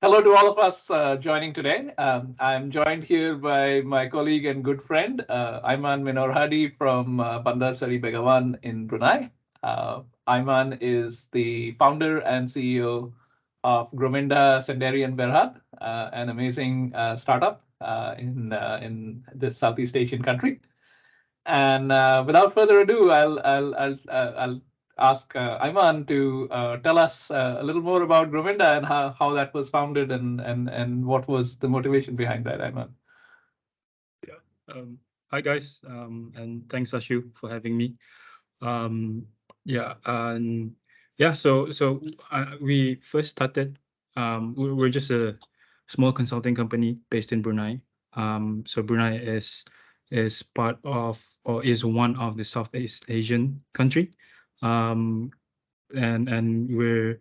Hello to all of us joining today. I'm joined here by my colleague and good friend, Aiman Minorhadi from Bandar Seri Begawan in Brunei. Aiman is the founder and CEO of Grominda Sdn Bhd, an amazing startup in this Southeast Asian country. And without further ado, I'll ask Aiman to tell us a little more about Grominda and how that was founded and what was the motivation behind that, Aiman. Yeah. Hi guys, and thanks Ashu for having me. Um, yeah, and yeah. We first started. We're just a small consulting company based in Brunei. So Brunei is part of or is one of the Southeast Asian country. Um, and we're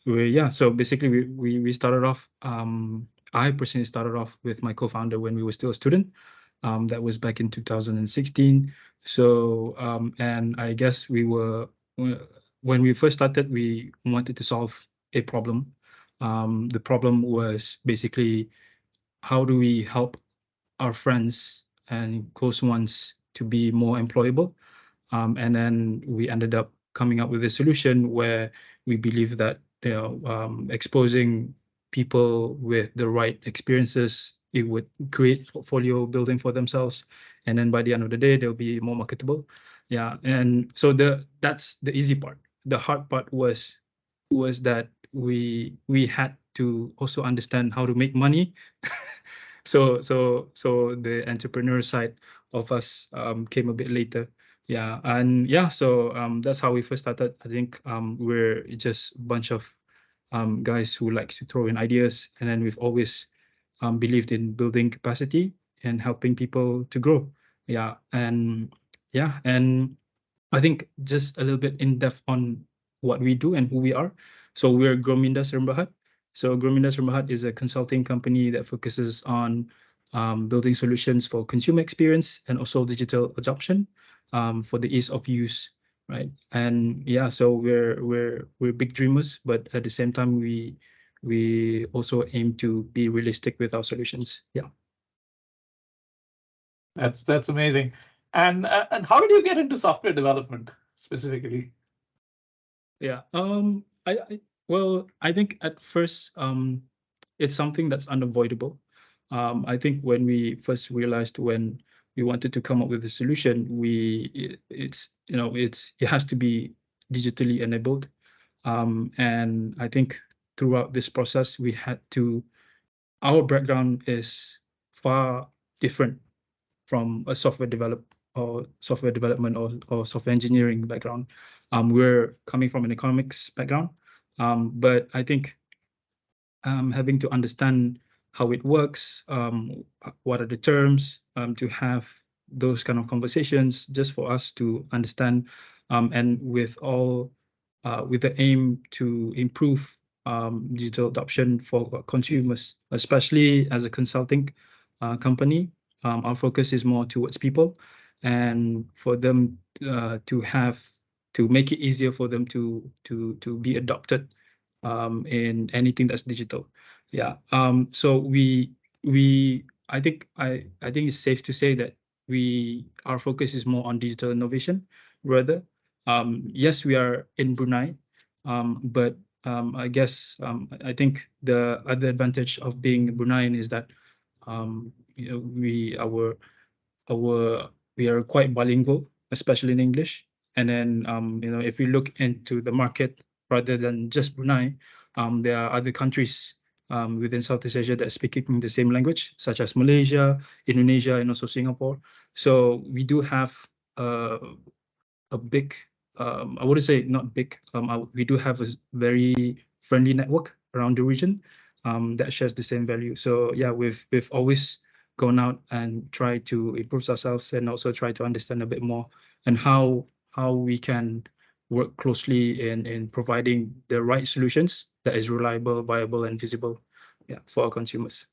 yeah. So basically, we started off. I personally started off with my co-founder when we were still a student. That was back in 2016. So, and I guess when we first started, we wanted to solve a problem. The problem was basically how do we help our friends and close ones to be more employable? And then we ended up coming up with a solution where we believe that exposing people with the right experiences, it would create portfolio building for themselves, and then by the end of the day they'll be more marketable. Yeah, and so that's the easy part. The hard part was that we had to also understand how to make money. So the entrepreneur side of us came a bit later. Yeah, and yeah, so that's how we first started. I think we're just a bunch of guys who likes to throw in ideas, and then we've always believed in building capacity and helping people to grow. Yeah, and yeah, and I think just a little bit in depth on what we do and who we are. So we're Grominda Sdn Bhd. So Grominda Sdn Bhd is a consulting company that focuses on building solutions for consumer experience and also digital adoption for the ease of use, right? And yeah, so we're big dreamers, but at the same time we also aim to be realistic with our solutions. Yeah. That's amazing. And how did you get into software development specifically? Yeah. Well, I think at first, it's something that's unavoidable. I think when we first realized when we wanted to come up with a solution, it's it has to be digitally enabled. And I think throughout this process, we had to. Our background is far different from a software development or software engineering background. We're coming from an economics background, but I think having to understand how it works, what are the terms, to have those kind of conversations, just for us to understand, and with the aim to improve digital adoption for consumers, especially as a consulting company. Our focus is more towards people, and for them to make it easier for them to be adopted in anything that's digital. Yeah. So I think it's safe to say that our focus is more on digital innovation rather. Yes, we are in Brunei, but I guess I think the other advantage of being Bruneian is that you know our we are quite bilingual, especially in English. And then if we look into the market rather than just Brunei, there are other countries within Southeast Asia that are speaking the same language, such as Malaysia, Indonesia, and also Singapore. So we do have uh, a big, I wouldn't say not big, we do have a very friendly network around the region that shares the same value. So yeah, we've always gone out and tried to improve ourselves and also try to understand a bit more and how we can work closely in providing the right solutions that is reliable, viable, and visible, yeah, for our consumers.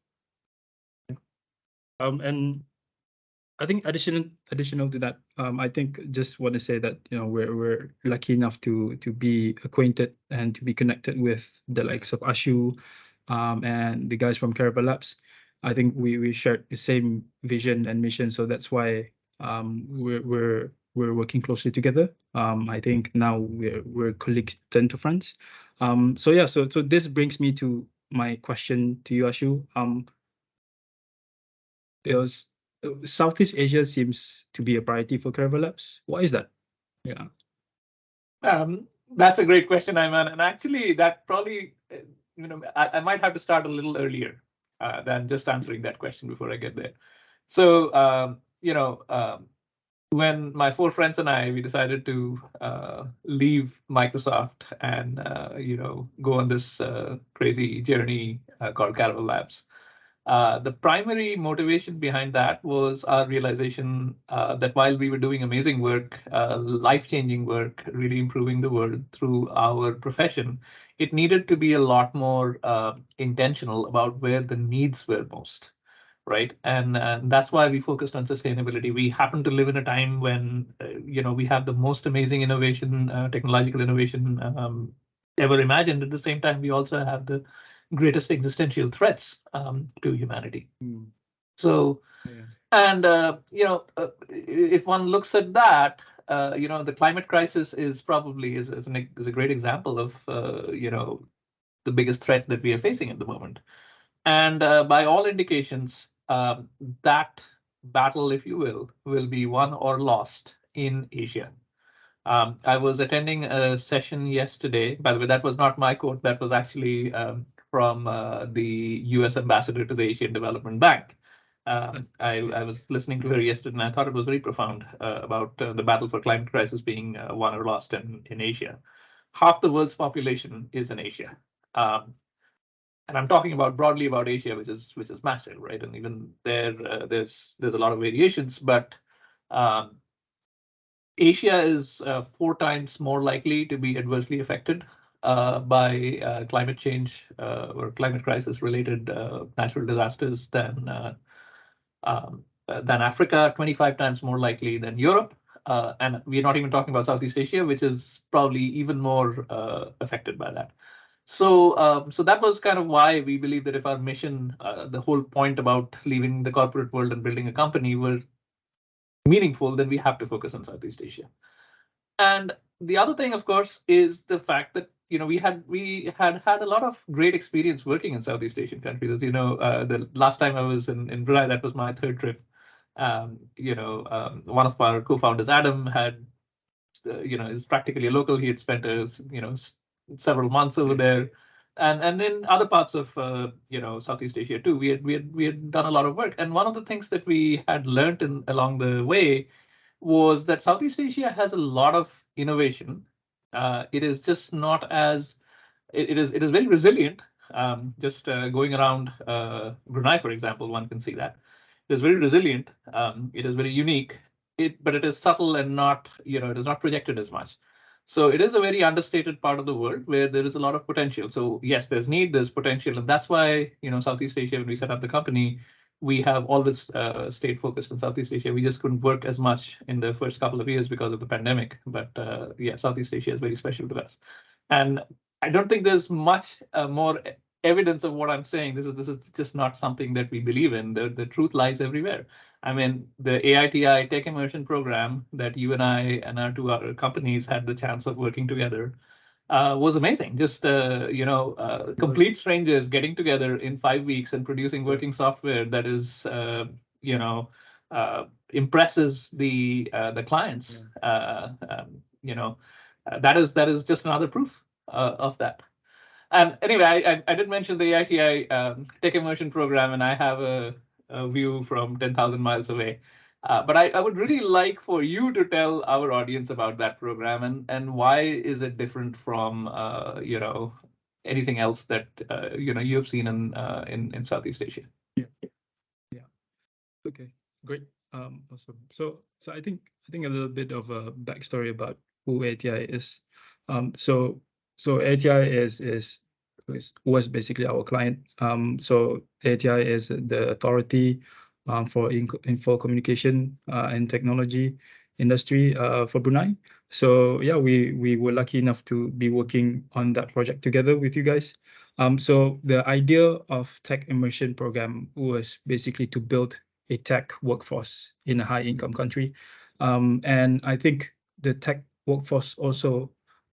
And I think additional to that, I think just want to say that we're lucky enough to be acquainted and to be connected with the likes of Ashu, and the guys from Caravel Labs. I think we shared the same vision and mission, so that's why we're working closely together. I think now we're colleagues, turn to friends. So yeah, so this brings me to my question to you, Ashu. There's Southeast Asia seems to be a priority for Caravel Labs. Why is that? Yeah. That's a great question, Aiman. And actually, that probably, I might have to start a little earlier than just answering that question before I get there. So, when my four friends and we decided to leave Microsoft and, go on this crazy journey called Caravel Labs. The primary motivation behind that was our realization that while we were doing amazing work, life-changing work, really improving the world through our profession, it needed to be a lot more intentional about where the needs were most, right? And that's why we focused on sustainability. We happen to live in a time when, we have the most amazing innovation, technological innovation ever imagined. At the same time, we also have the greatest existential threats to humanity. So, Yeah. and if one looks at that, the climate crisis is probably is a great example of the biggest threat that we are facing at the moment. And by all indications, that battle, if you will be won or lost in Asia. I was attending a session yesterday. By the way, that was not my quote. That was actually from the US ambassador to the Asian Development Bank. I was listening to her yesterday, and I thought it was very profound about the battle for climate crisis being won or lost in Asia. Half the world's population is in Asia. And I'm talking about broadly about Asia, which is massive, right? And even there, there's a lot of variations, but Asia is 4 times more likely to be adversely affected by climate change or climate crisis related natural disasters than Africa, 25 times more likely than Europe. And we're not even talking about Southeast Asia, which is probably even more affected by that. So that was kind of why we believe that if our mission, the whole point about leaving the corporate world and building a company, were meaningful, then we have to focus on Southeast Asia. And the other thing, of course, is the fact that we had a lot of great experience working in Southeast Asian countries. As you know, the last time I was in Brunei, that was my third trip. One of our co-founders, Adam, had is practically a local. He had spent several months over there, and in other parts of Southeast Asia too. We had done a lot of work, and one of the things that we had learned along the way was that Southeast Asia has a lot of innovation. It is just not as it is very resilient. Just going around Brunei, for example, one can see that it is very resilient. It is very unique. But it is subtle and not it is not projected as much. So it is a very understated part of the world where there is a lot of potential. So yes, there's need, there's potential, and that's why Southeast Asia, when we set up the company, we have always stayed focused on Southeast Asia. We just couldn't work as much in the first couple of years because of the pandemic. But yeah, Southeast Asia is very special to us. And I don't think there's much more evidence of what I'm saying. This is just not something that we believe in. The truth lies everywhere. I mean, the AITI Tech Immersion program that you and I and our two other companies had the chance of working together was amazing. Just complete strangers getting together in 5 weeks and producing working software that is impresses the clients. That is just another proof of that. And anyway, I did mention the AITI Tech Immersion program, and I have a view from 10,000 miles away. But I would really like for you to tell our audience about that program and why is it different from anything else that you have seen in Southeast Asia. Yeah. Okay. Great. Awesome. So I think a little bit of a backstory about who ATI is. So ATI was basically our client. So ATI is the authority for info communication and technology industry for Brunei. So yeah, we were lucky enough to be working on that project together with you guys. So the idea of Tech Immersion Program was basically to build a tech workforce in a high income country. And I think the tech workforce also,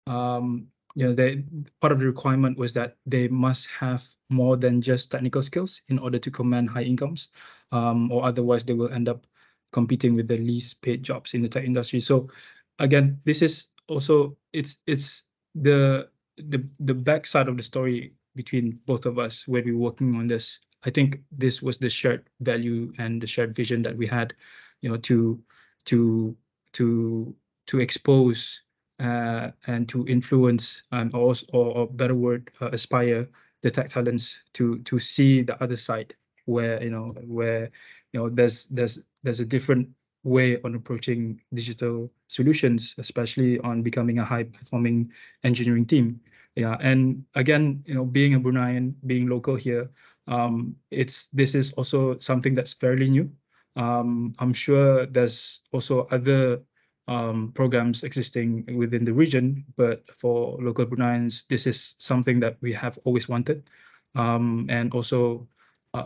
part of the requirement was that they must have more than just technical skills in order to command high incomes, or otherwise they will end up competing with the least paid jobs in the tech industry. So again, this is also it's the backside of the story between both of us when we were working on this. I think this was the shared value and the shared vision that we had, to to to expose and to influence, or better word, aspire the tech talents to see the other side, where there's a different way on approaching digital solutions, especially on becoming a high performing engineering team. Yeah, and again, being a Bruneian, being local here, this is also something that's fairly new. I'm sure there's also other programs existing within the region, but for local Bruneians, this is something that we have always wanted. And also,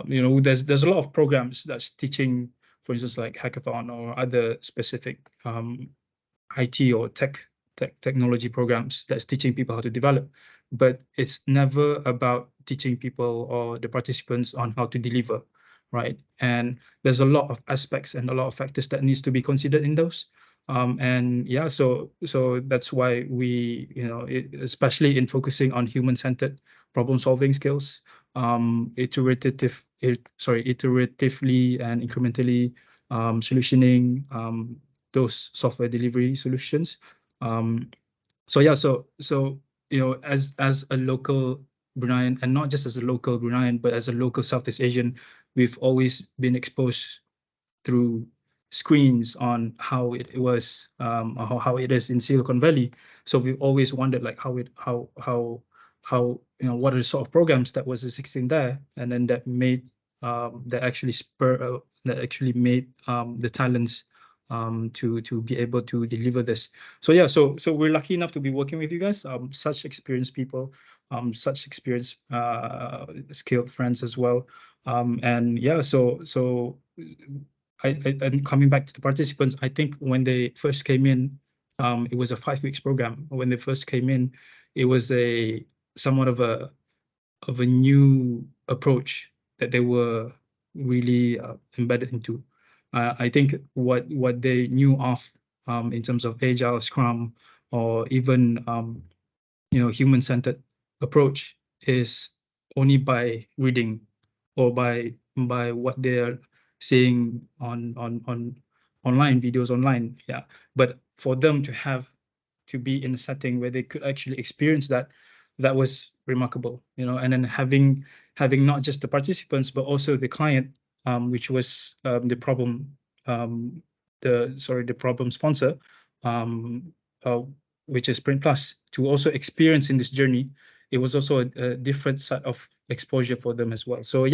there's a lot of programs that's teaching, for instance, like hackathon or other specific IT or technology programs that's teaching people how to develop, but it's never about teaching people or the participants on how to deliver, right? And there's a lot of aspects and a lot of factors that needs to be considered in those. And yeah, so that's why we, especially in focusing on human-centered problem-solving skills, iteratively and incrementally solutioning those software delivery solutions. So yeah, so as a local Bruneian, and not just as a local Bruneian, but as a local Southeast Asian, we've always been exposed through screens on how it was, how it is in Silicon Valley. So we've always wondered like how what are the sort of programs that was existing there, and then that actually made the talents to be able to deliver this. So yeah, so we're lucky enough to be working with you guys, such experienced people, such experienced skilled friends as well. And yeah, so and coming back to the participants, I think when they first came in, it was a 5 weeks program. When they first came in, it was a somewhat of a new approach that they were really embedded into. I think what they knew of, in terms of agile, Scrum, or even human-centered approach is only by reading or by what they're seeing on online videos online. Yeah, but for them to be in a setting where they could actually experience that was remarkable. And then having not just the participants but also the client, which was the problem sponsor, um, uh, which is Print Plus, to also experience in this journey. It was also a different set of exposure for them as well. So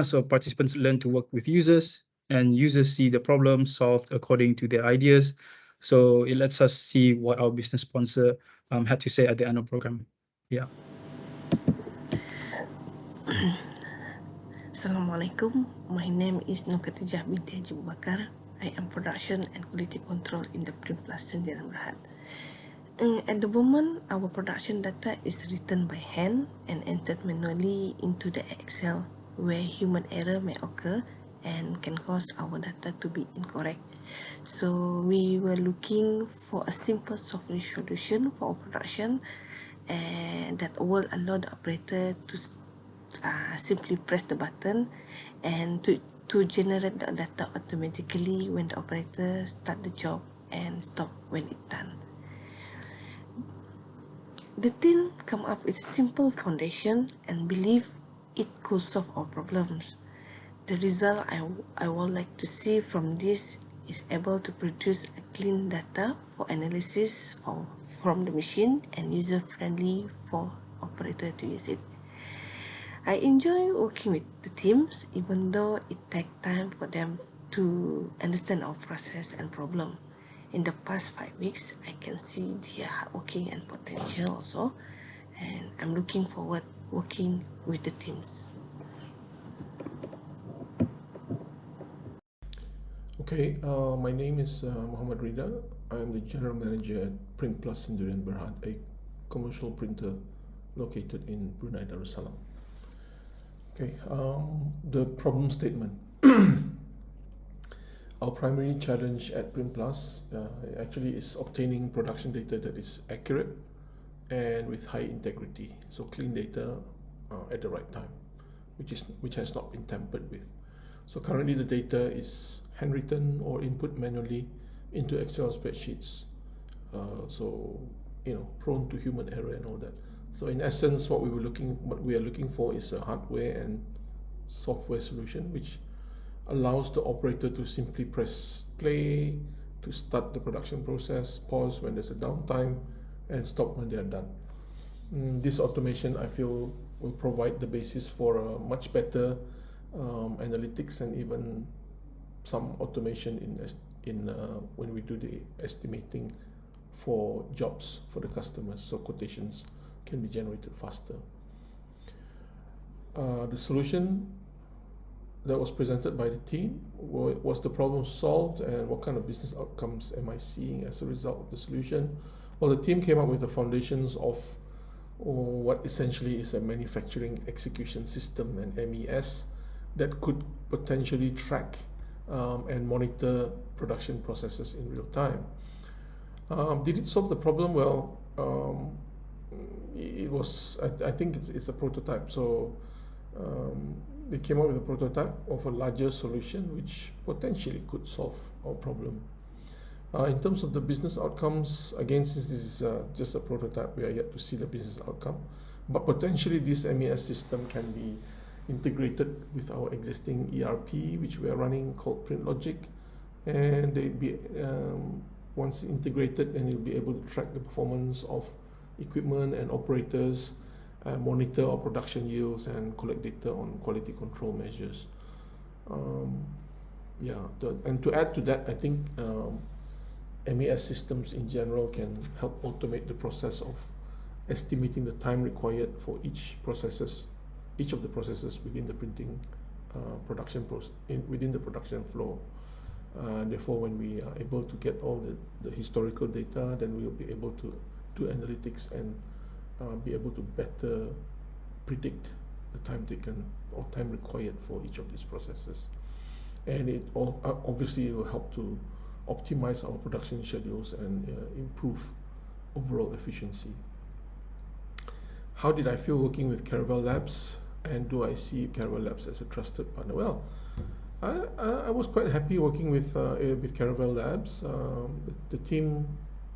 so participants learn to work with users, and users see the problem solved according to their ideas. So it lets us see what our business sponsor had to say at the end of program. Yeah. Assalamualaikum. My name is Nokatijah binti Haji Bakar. I am production and quality control in the Print Plus Sdn Bhd. At the moment, our production data is written by hand and entered manually into the Excel, where human error may occur and can cause our data to be incorrect. So we were looking for a simple software solution for our production, and that will allow the operator to simply press the button and to generate the data automatically when the operator start the job and stop when it's done. The team come up with a simple foundation and believe it could solve our problems. The result I would like to see from this is able to produce a clean data for analysis from the machine and user-friendly for operator to use it. I enjoy working with the teams even though it takes time for them to understand our process and problem. In the past 5 weeks, I can see their hardworking and potential also, and I'm looking forward working with the teams. Okay, my name is Muhammad Rida. I am the General Manager at Print Plus Sdn Bhd, a commercial printer located in Brunei, Darussalam. Okay, the problem statement. Our primary challenge at Print Plus actually is obtaining production data that is accurate and with high integrity, so clean data at the right time, which has not been tampered with. So currently the data is handwritten or input manually into Excel spreadsheets. So prone to human error and all that. So in essence, what we are looking for is a hardware and software solution which allows the operator to simply press play to start the production process, pause when there's a downtime, and stop when they are done. This automation, I feel, will provide the basis for a much better analytics and even some automation in when we do the estimating for jobs for the customers, so quotations can be generated faster. The solution that was presented by the team, was the problem solved, and what kind of business outcomes am I seeing as a result of the solution? Well, the team came up with the foundations of what essentially is a manufacturing execution system, an MES, that could potentially track and monitor production processes in real time. Did it solve the problem? Well, it was. I think it's a prototype. So they came up with a prototype of a larger solution which potentially could solve our problem. In terms of the business outcomes, again, since this is just a prototype, we are yet to see the business outcome. But potentially this MES system can be integrated with our existing ERP, which we are running, called PrintLogic, and they be once integrated, and you'll be able to track the performance of equipment and operators, monitor our production yields, and collect data on quality control measures. And to add to that, I think MES systems in general can help automate the process of estimating the time required for each of the processes within the printing within the production flow. Therefore, when we are able to get all the historical data, then we will be able to do analytics and be able to better predict the time taken or time required for each of these processes. And it all obviously will help to optimize our production schedules and improve overall efficiency. How did I feel working with Caravel Labs, and do I see Caravel Labs as a trusted partner? Well, I was quite happy working with Caravel Labs. The team,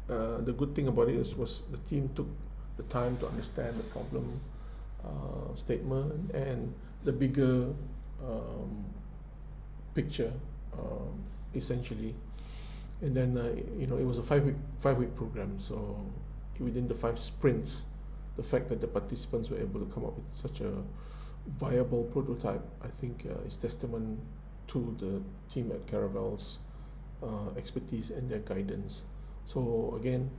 the good thing about it was the team took the time to understand the problem statement and the bigger picture, essentially. And then it was a five-week program. So within the 5 sprints, the fact that the participants were able to come up with such a viable prototype, I think, is testament to the team at Caravel's expertise and their guidance. So again,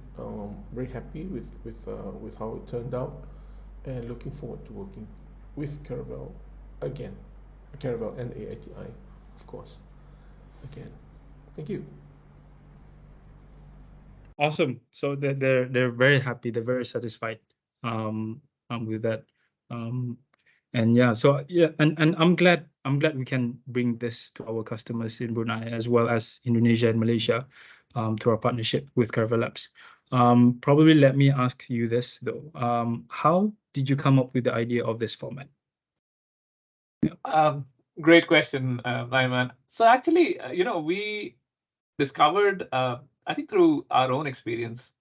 very happy with how it turned out, and looking forward to working with Caravel again. Caravel and AITI, of course, again. Thank you. Awesome. So they're very happy. They're very satisfied with that. And yeah, so yeah, and I'm glad we can bring this to our customers in Brunei as well as Indonesia and Malaysia through our partnership with Caravel Labs. Probably let me ask you this though. How did you come up with the idea of this format? Yeah. Great question, Aiman. So actually, we discovered, I think, through our own experience.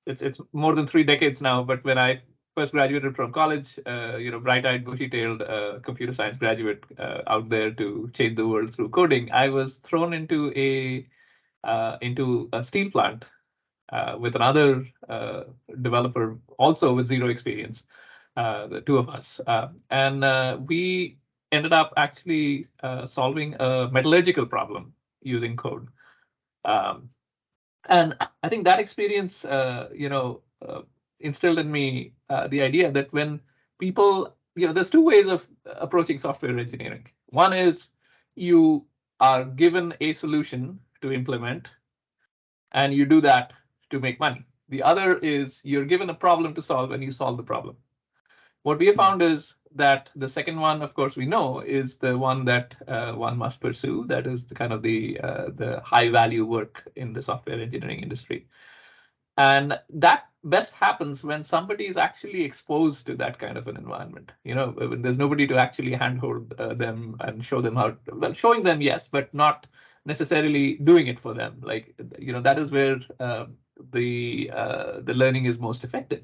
It's more than 3 decades now, but when I first graduated from college, bright-eyed, bushy-tailed computer science graduate out there to change the world through coding, I was thrown into a steel plant with another developer, also with zero experience, the two of us, and we ended up actually solving a metallurgical problem using code. And I think that experience, instilled in me the idea that when people, there's two ways of approaching software engineering. One is you are given a solution to implement, and you do that to make money. The other is you're given a problem to solve, and you solve the problem. What we have found is that the second one, of course, we know is the one that one must pursue. That is the kind of the high value work in the software engineering industry. And that best happens when somebody is actually exposed to that kind of an environment. When there's nobody to actually handhold them and show them how. Well, showing them, yes, but not necessarily doing it for them. Like, that is where the learning is most effective.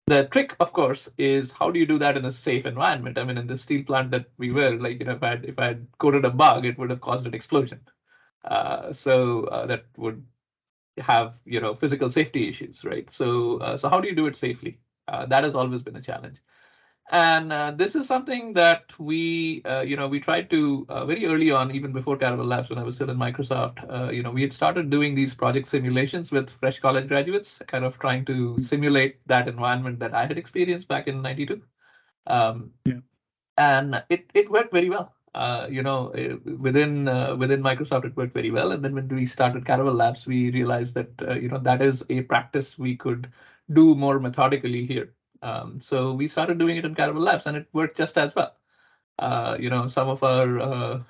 The trick, of course, is how do you do that in a safe environment? I mean, in the steel plant that we were, like, if I had coded a bug, it would have caused an explosion. So that would have physical safety issues, right? So how do you do it safely? That has always been a challenge. And this is something that we tried to very early on, even before Caravel Labs, when I was still in Microsoft. We had started doing these project simulations with fresh college graduates, kind of trying to simulate that environment that I had experienced back in '92. And it worked very well. Within Microsoft, it worked very well. And then when we started Caravel Labs, we realized that that is a practice we could do more methodically here. So we started doing it in Caravel Labs, and it worked just as well. Some of our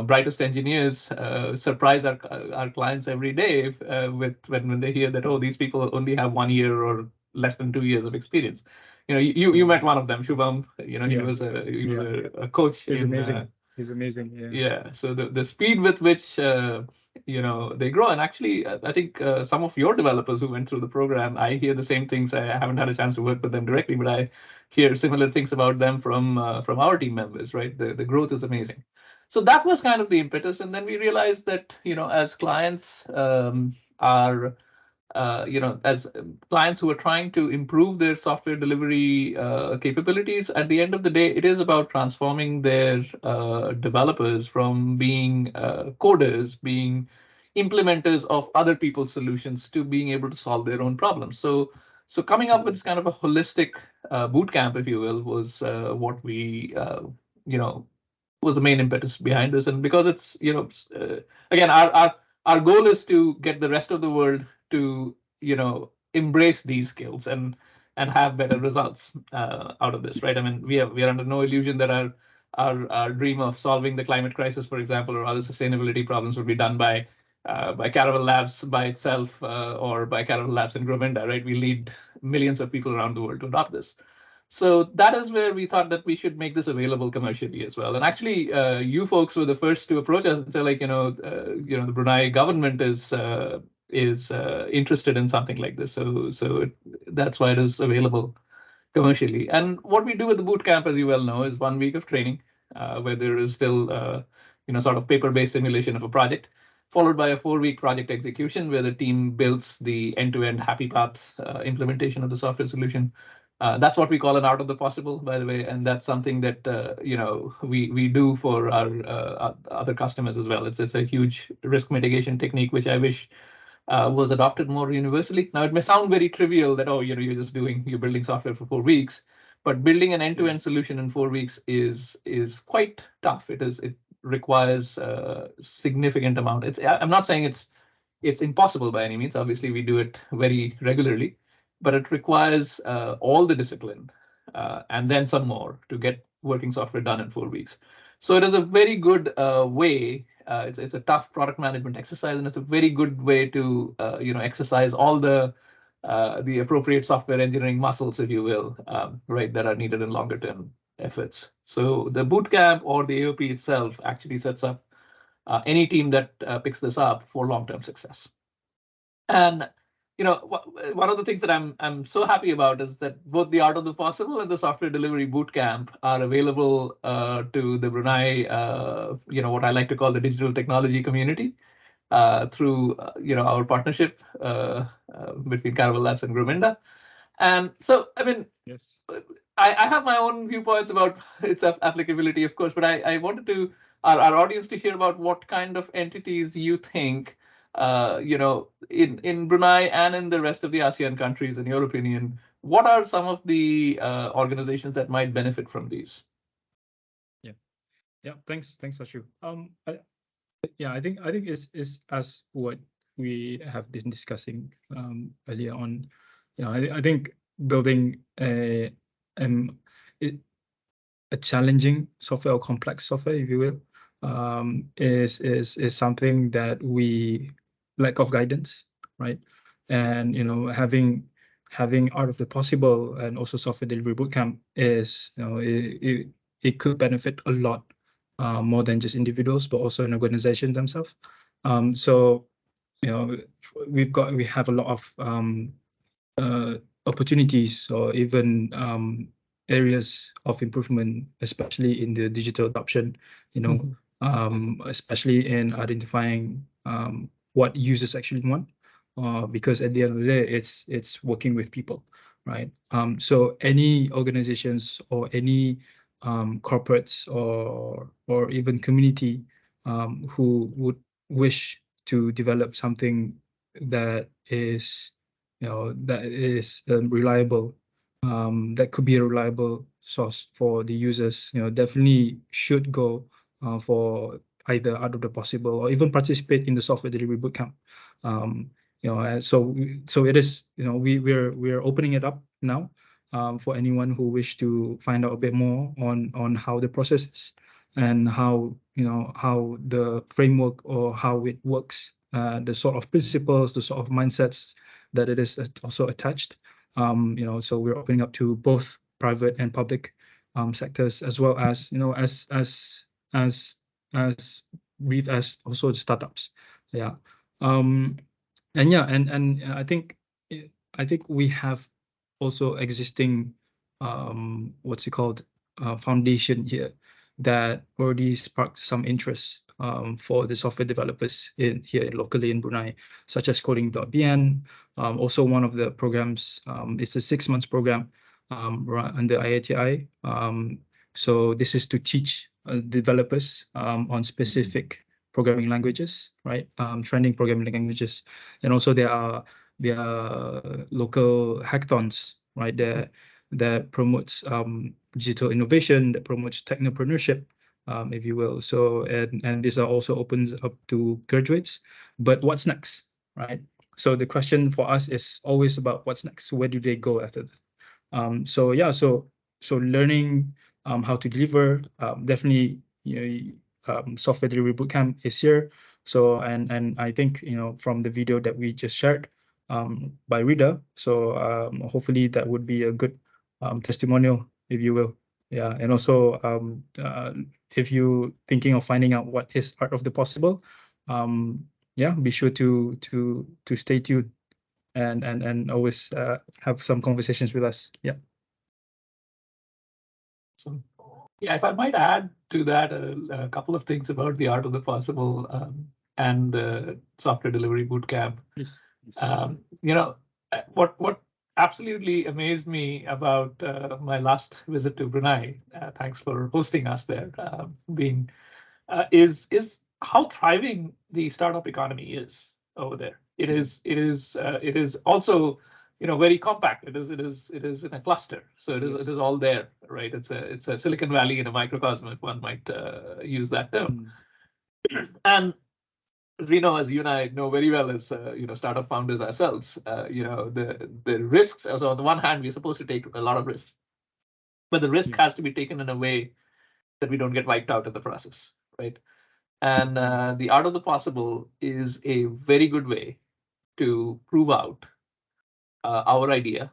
brightest engineers surprise our clients every day with when they hear that, oh, these people only have 1 year or less than 2 years of experience. You met one of them, Shubham. He was a coach. He's amazing. He's amazing. Yeah. So the speed with which they grow, and actually, I think some of your developers who went through the program, I hear the same things. I haven't had a chance to work with them directly, but I hear similar things about them from our team members. Right, the growth is amazing. So that was kind of the impetus, and then we realized that as clients are as clients who are trying to improve their software delivery capabilities, at the end of the day, it is about transforming their developers from being coders, being implementers of other people's solutions, to being able to solve their own problems. So coming up with this kind of a holistic boot camp, if you will, was what we was the main impetus behind this. And because it's again, our goal is to get the rest of the world to embrace these skills and have better results out of this, right? I mean, we are under no illusion that our dream of solving the climate crisis, for example, or other sustainability problems would be done by Caravel Labs by itself or by Caravel Labs in Grominda, right? We lead millions of people around the world to adopt this. So that is where we thought that we should make this available commercially as well. And actually, you folks were the first to approach us and say, like, the Brunei government is interested in something like this. So that's why it is available commercially. And what we do with the bootcamp, as you well know, is 1 week of training where there is still sort of paper-based simulation of a project, followed by a 4-week project execution where the team builds the end-to-end happy path implementation of the software solution. That's what we call an art of the possible, by the way, and that's something that we do for our other customers as well. It's a huge risk mitigation technique, which I wish was adopted more universally. Now, it may sound very trivial that, oh, you're building software for 4 weeks, but building an end-to-end solution in 4 weeks is quite tough. It requires a significant amount. I'm not saying it's impossible by any means. Obviously, we do it very regularly, but it requires all the discipline and then some more to get working software done in 4 weeks. So it is a very good way. It's a tough product management exercise, and it's a very good way to exercise all the appropriate software engineering muscles, if you will, right, that are needed in longer term efforts. So the bootcamp or the AOP itself actually sets up any team that picks this up for long-term success. And one of the things that I'm so happy about is that both the Art of the Possible and the Software Delivery Bootcamp are available to the Brunei, what I like to call the digital technology community, through our partnership between Caravel Labs and Grominda. And so, I mean, yes, I have my own viewpoints about its applicability, of course, but I wanted to our audience to hear about what kind of entities you think, in Brunei and in the rest of the ASEAN countries, in your opinion, what are some of the organizations that might benefit from these? Yeah, thanks, Ashu. I think is as what we have been discussing earlier on. I think building um, it, a challenging software or complex software, if you will, is something that we lack of guidance, right? And having Art of the Possible and also Software Delivery Bootcamp is it could benefit a lot more than just individuals, but also an organization themselves. So we have a lot of opportunities or even areas of improvement, especially in the digital adoption, especially in identifying what users actually want, because at the end of the day, it's working with people, right? So any organizations or any corporates or even community who would wish to develop something that is reliable, that could be a reliable source for the users, definitely should go for either Out of the Possible or even participate in the Software Delivery Bootcamp. So it is, we're opening it up now for anyone who wish to find out a bit more on how the process is and how the framework or how it works, the sort of principles, the sort of mindsets that it is also attached. So we're opening up to both private and public sectors, as well as as brief as also the startups. Yeah. And I think we have also existing what's it called, foundation here that already sparked some interest for the software developers here locally in Brunei, such as coding.bn. Also, one of the programs, it's a 6 months program under IATI. So this is to teach developers on specific programming languages, right? Trending programming languages, and also there are local hackathons, right? That promotes digital innovation, that promotes technopreneurship, if you will. So and this also opens up to graduates. But what's next, right? So the question for us is always about what's next. Where do they go after that? So learning how to deliver, definitely, software delivery bootcamp is here. So and I think from the video that we just shared by Rita, so hopefully that would be a good testimonial, if you will. Yeah, and also if you thinking of finding out what is Art of the Possible, be sure to stay tuned and always have some conversations with us. Yeah. Yeah, if I might add to that a couple of things about the Art of the Possible and the Software Delivery Bootcamp. Please. What absolutely amazed me about my last visit to Brunei, thanks for hosting us there, is how thriving the startup economy is over there. It is also very compact. It is in a cluster, so it is all there, right? It's a Silicon Valley in a microcosm, if one might use that term. And as we know, as you and I know very well, as startup founders ourselves, the risks. So on the one hand, we're supposed to take a lot of risks, but the risk has to be taken in a way that we don't get wiped out in the process, right? And the Art of the Possible is a very good way to prove out our idea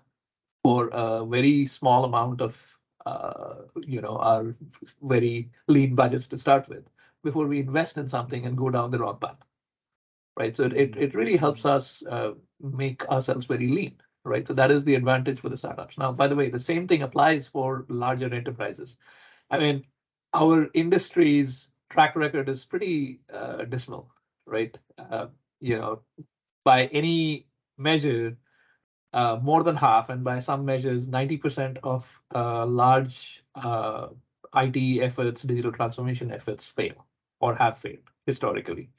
for a very small amount of our very lean budgets to start with before we invest in something and go down the wrong path, right? So it really helps us make ourselves very lean, right? So that is the advantage for the startups. Now, by the way, the same thing applies for larger enterprises. I mean, our industry's track record is pretty dismal, right? By any measure, more than half, and by some measures, 90% of large IT efforts, digital transformation efforts fail or have failed historically.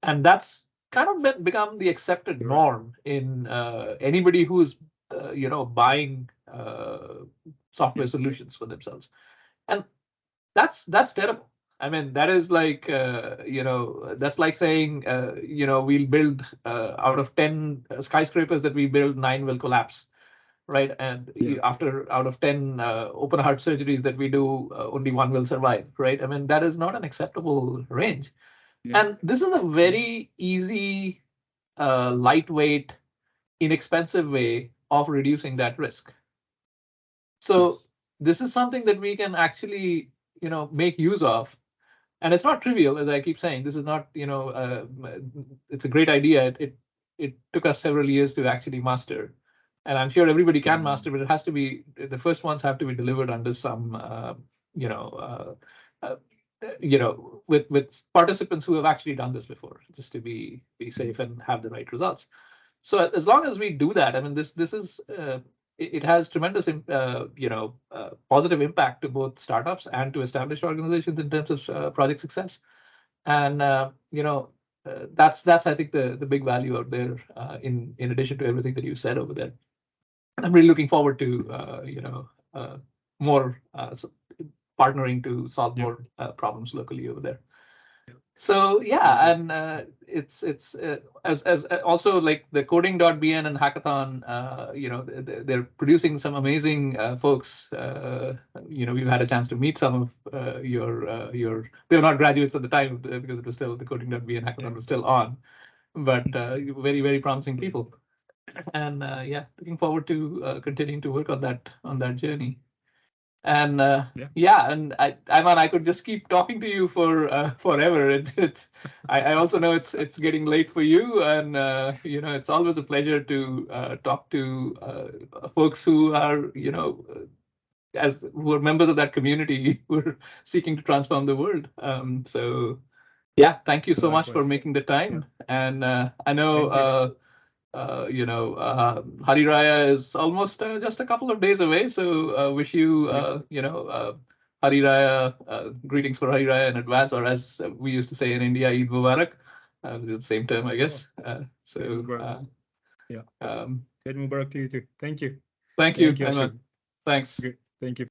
And that's kind of become the accepted norm in anybody who's buying software solutions for themselves. And that's terrible. I mean, that is like that's like saying we'll build out of 10 skyscrapers that we build, 9 will collapse, right? And after out of 10 open heart surgeries that we do, only 1 will survive, right? I mean, that is not an acceptable range. And this is a very easy, lightweight, inexpensive way of reducing that risk. So this is something that we can actually, make use of. And it's not trivial, as I keep saying. This is not, it's a great idea. It took us several years to actually master. And I'm sure everybody can master, but it has to be, the first ones have to be delivered under some, with participants who have actually done this before, just to be safe and have the right results. So as long as we do that, I mean, this is it has tremendous positive impact to both startups and to established organizations in terms of project success. And that's I think the big value out there, in addition to everything that you said over there. I'm really looking forward to more partnering to solve more problems locally over there. So yeah, and it's as also like the coding.bn and hackathon, they're producing some amazing folks. We've had a chance to meet some of your they were not graduates at the time because it was still the coding.bn hackathon was still on, but very, very promising people. And looking forward to continuing to work on that journey. And and Aiman, I could just keep talking to you for forever. It's I also know it's getting late for you, and it's always a pleasure to talk to folks who are who are members of that community who are seeking to transform the world. So yeah, thank you so much for making the time. And I know Hari Raya is almost just a couple of days away. So wish you, Hari Raya, greetings for Hari Raya in advance, or as we used to say in India, Eid Mubarak. The same term, I guess. Eid Mubarak to you too. Thank you. Thank you, Aiman. Thanks. Good. Thank you.